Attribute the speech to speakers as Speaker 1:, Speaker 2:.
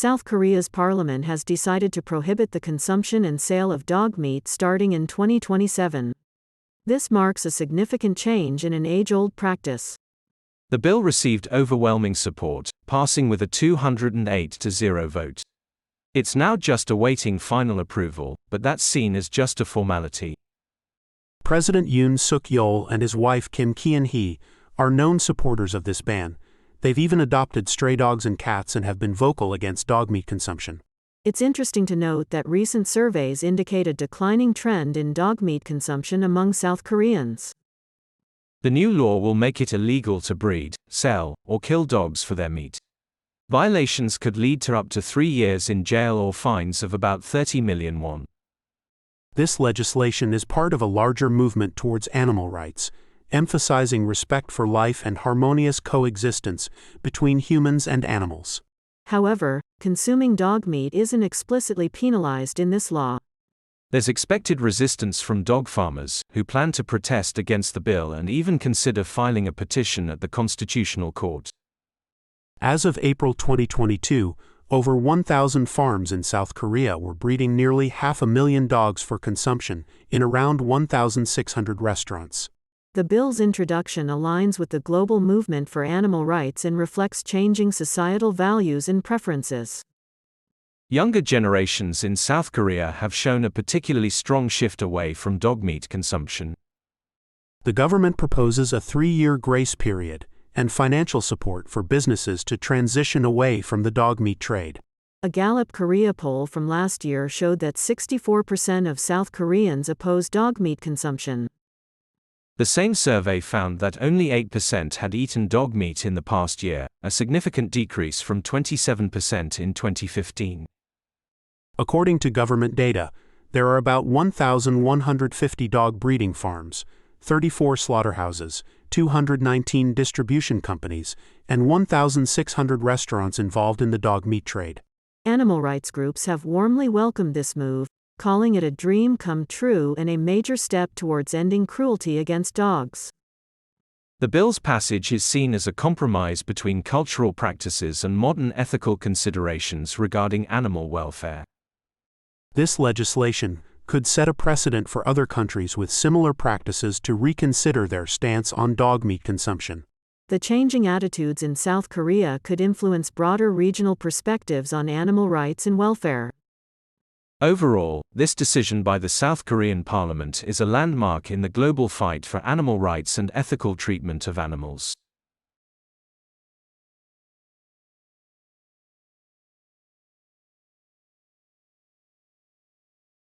Speaker 1: South Korea's parliament has decided to prohibit the consumption and sale of dog meat starting in 2027. This marks a significant change in an age-old practice.
Speaker 2: The bill received overwhelming support, passing with a 208-0 vote. It's now just awaiting final approval, but that's seen as just a formality.
Speaker 3: President Yoon Suk-yeol and his wife Kim Kyun-hee are known supporters of this ban. They've even adopted stray dogs and cats and have been vocal against dog meat consumption.
Speaker 1: It's interesting to note that recent surveys indicate a declining trend in dog meat consumption among South Koreans.
Speaker 2: The new law will make it illegal to breed, sell, or kill dogs for their meat. Violations could lead to up to 3 years in jail or fines of about 30 million won.
Speaker 3: This legislation is part of a larger movement towards animal rights, emphasizing respect for life and harmonious coexistence between humans and animals.
Speaker 1: However, consuming dog meat isn't explicitly penalized in this law.
Speaker 2: There's expected resistance from dog farmers, who plan to protest against the bill and even consider filing a petition at the Constitutional Court.
Speaker 3: As of April 2022, over 1,000 farms in South Korea were breeding nearly 500,000 dogs for consumption in around 1,600 restaurants.
Speaker 1: The bill's introduction aligns with the global movement for animal rights and reflects changing societal values and preferences.
Speaker 2: Younger generations in South Korea have shown a particularly strong shift away from dog meat consumption.
Speaker 3: The government proposes a 3-year grace period and financial support for businesses to transition away from the dog meat trade.
Speaker 1: A Gallup Korea poll from last year showed that 64% of South Koreans oppose dog meat consumption.
Speaker 2: The same survey found that only 8% had eaten dog meat in the past year, a significant decrease from 27% in 2015.
Speaker 3: According to government data, there are about 1,150 dog breeding farms, 34 slaughterhouses, 219 distribution companies, and 1,600 restaurants involved in the dog meat trade.
Speaker 1: Animal rights groups have warmly welcomed this move, calling it a dream come true and a major step towards ending cruelty against dogs.
Speaker 2: The bill's passage is seen as a compromise between cultural practices and modern ethical considerations regarding animal welfare.
Speaker 3: This legislation could set a precedent for other countries with similar practices to reconsider their stance on dog meat consumption.
Speaker 1: The changing attitudes in South Korea could influence broader regional perspectives on animal rights and welfare.
Speaker 2: Overall, this decision by the South Korean parliament is a landmark in the global fight for animal rights and ethical treatment of animals.